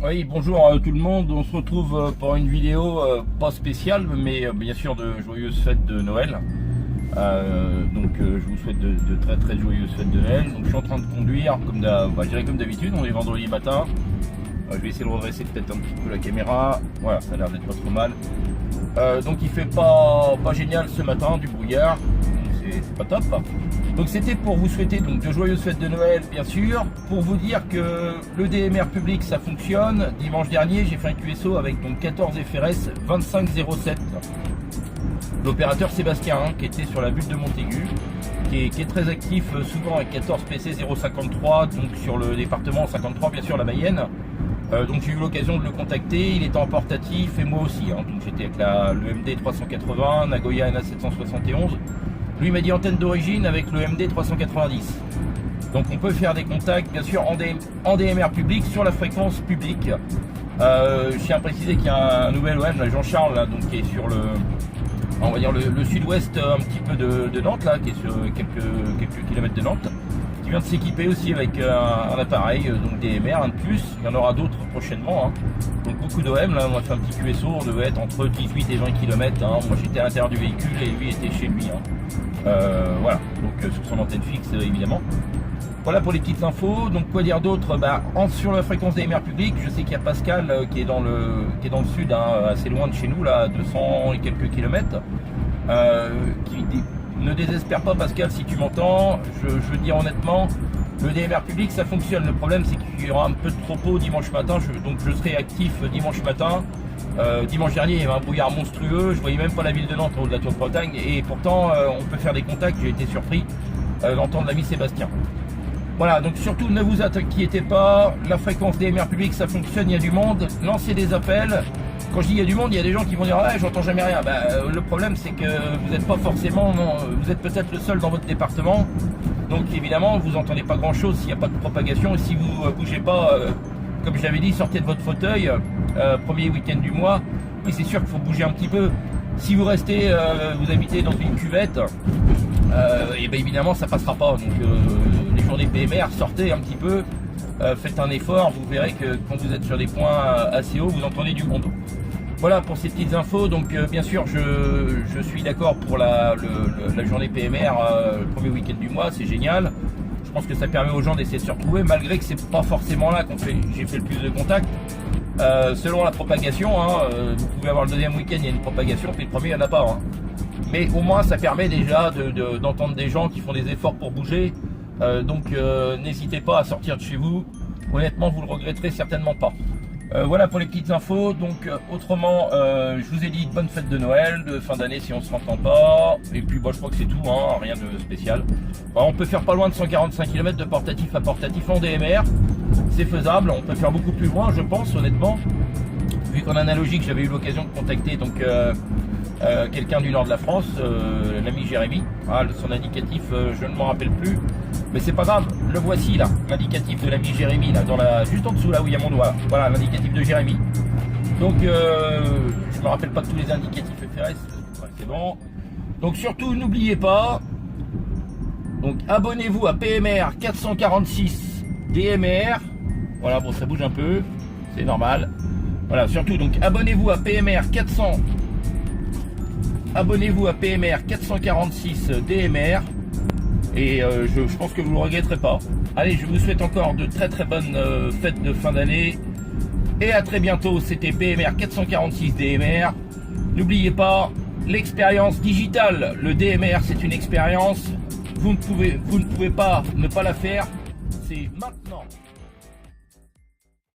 Oui, bonjour à tout le monde. On se retrouve pour une vidéo pas spéciale, mais bien sûr de joyeuses fêtes de Noël. Je vous souhaite de très joyeuses fêtes de Noël. Donc je suis en train de conduire comme d'habitude, on est vendredi matin. Je vais essayer de redresser peut-être un petit peu la caméra. Voilà, ça a l'air d'être pas trop mal. Donc il fait pas génial ce matin, du brouillard. C'est pas top. Donc c'était pour vous souhaiter donc de joyeuses fêtes de Noël, bien sûr, pour vous dire que le DMR public ça fonctionne. Dimanche dernier j'ai fait un QSO avec donc 14 FRS 2507. L'opérateur Sébastien qui était sur la butte de Montaigu, qui est très actif souvent avec 14 PC 053, donc sur le département 53 bien sûr la Mayenne. Donc j'ai eu l'occasion de le contacter, il était en portatif et moi aussi, hein. Donc j'étais avec le MD 380, Nagoya NA 771. Lui m'a dit antenne d'origine avec le MD 390. Donc on peut faire des contacts bien sûr en DMR public sur la fréquence publique. Je tiens à préciser qu'il y a un nouvel OM, là, Jean-Charles, là, donc, qui est sur on va dire le sud-ouest un petit peu de Nantes, là, qui est sur quelques kilomètres de Nantes, qui vient de s'équiper aussi avec un appareil donc DMR, un de plus. Il y en aura d'autres prochainement, hein. Donc beaucoup d'OM, là on a fait un petit QSO, on devait être entre 18 et 20 km, hein. Moi j'étais à l'intérieur du véhicule et lui était chez lui, hein. Voilà, donc sur son antenne fixe évidemment. Voilà pour les petites infos. Donc quoi dire d'autre, sur la fréquence DMR public, je sais qu'il y a Pascal qui est dans le sud, hein, assez loin de chez nous, là, 200 et quelques kilomètres, ne désespère pas Pascal si tu m'entends. Je veux dire honnêtement, le DMR public ça fonctionne. Le problème c'est qu'il y aura un peu de propos dimanche matin, donc je serai actif dimanche matin. Dimanche dernier il y avait un brouillard monstrueux, je voyais même pas la ville de Nantes au haut de la Tour de Bretagne, et pourtant on peut faire des contacts. J'ai été surpris d'entendre l'ami Sébastien. Voilà, donc surtout ne vous inquiétez pas, la fréquence DMR public ça fonctionne, il y a du monde, lancez des appels. Quand je dis il y a du monde, il y a des gens qui vont dire ouais, j'entends jamais rien. Le problème c'est que vous n'êtes pas forcément, vous êtes peut-être le seul dans votre département, donc évidemment vous n'entendez pas grand chose s'il n'y a pas de propagation. Et si vous ne bougez pas, comme je l'avais dit, sortez de votre fauteuil, premier week-end du mois, oui c'est sûr qu'il faut bouger un petit peu. Si vous restez, vous habitez dans une cuvette, et bien évidemment ça passera pas. Donc les journées PMR, sortez un petit peu, faites un effort, vous verrez que quand vous êtes sur des points assez hauts, vous entendez du monde. Voilà pour ces petites infos. Donc bien sûr je suis d'accord pour la journée PMR, le premier week-end du mois, c'est génial. Je pense que ça permet aux gens d'essayer de se retrouver, malgré que c'est pas forcément là j'ai fait le plus de contacts. Selon la propagation, hein, vous pouvez avoir le deuxième week-end, il y a une propagation, puis le premier il n'y en a pas, hein. Mais au moins ça permet déjà d'entendre des gens qui font des efforts pour bouger. Donc n'hésitez pas à sortir de chez vous, honnêtement vous le regretterez certainement pas. Voilà pour les petites infos. Donc autrement je vous ai dit bonne fête de Noël, de fin d'année si on se s'entend pas, et puis je crois que c'est tout, hein, rien de spécial. On peut faire pas loin de 145 km de portatif à portatif en DMR, c'est faisable. On peut faire beaucoup plus loin je pense honnêtement, vu qu'en analogique j'avais eu l'occasion de contacter donc quelqu'un du nord de la France, l'ami Jérémy. Son indicatif je ne m'en rappelle plus, mais c'est pas grave, le voici là, l'indicatif de l'ami Jérémy là, juste en dessous là où il y a mon doigt. Voilà l'indicatif de Jérémy. Donc je me rappelle pas de tous les indicatifs FRS, c'est bon. Donc surtout n'oubliez pas, donc abonnez-vous à PMR 446 DMR. Voilà, bon ça bouge un peu, c'est normal. Voilà, surtout donc abonnez-vous à PMR 446 DMR, et je pense que vous ne le regretterez pas. Allez, je vous souhaite encore de très bonnes fêtes de fin d'année, et à très bientôt. C'était PMR 446 DMR. N'oubliez pas l'expérience digitale, le DMR c'est une expérience, vous ne pouvez pas ne pas la faire, c'est maintenant.